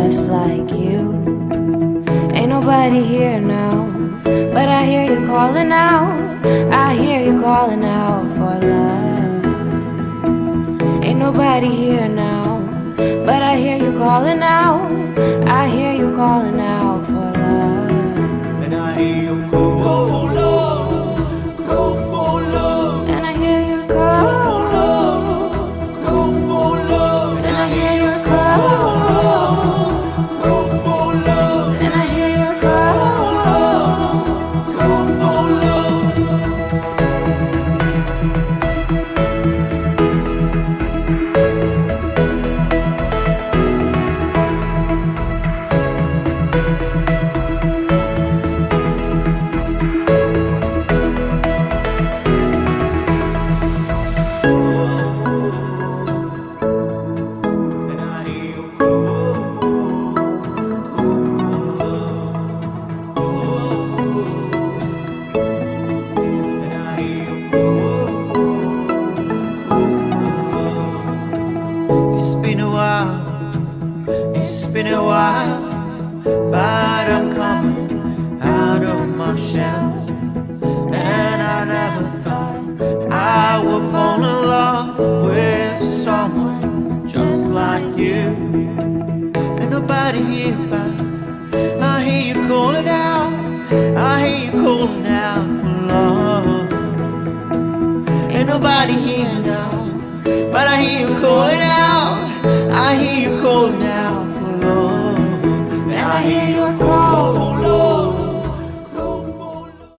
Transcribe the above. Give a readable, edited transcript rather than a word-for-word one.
just like you. Ain't nobody here now, but I hear you calling out. I hear you calling out for love. Ain't nobody here now, but I hear you calling out. I hear you calling out for love. And I hear you call for love, call for love. And I hear you call, call for love. and I hear you call, Call for love, and I hear you call. call for love. And I hear you call for love. And I hear you call for love. It's been a while, it's been a while, but I'm coming out of my shell. And I never thought I would fall in love with someone just like you. Ain't nobody here, but I hear you calling out. I hear you calling out for love. Ain't nobody here now, but I hear you calling out. I hear you calling out.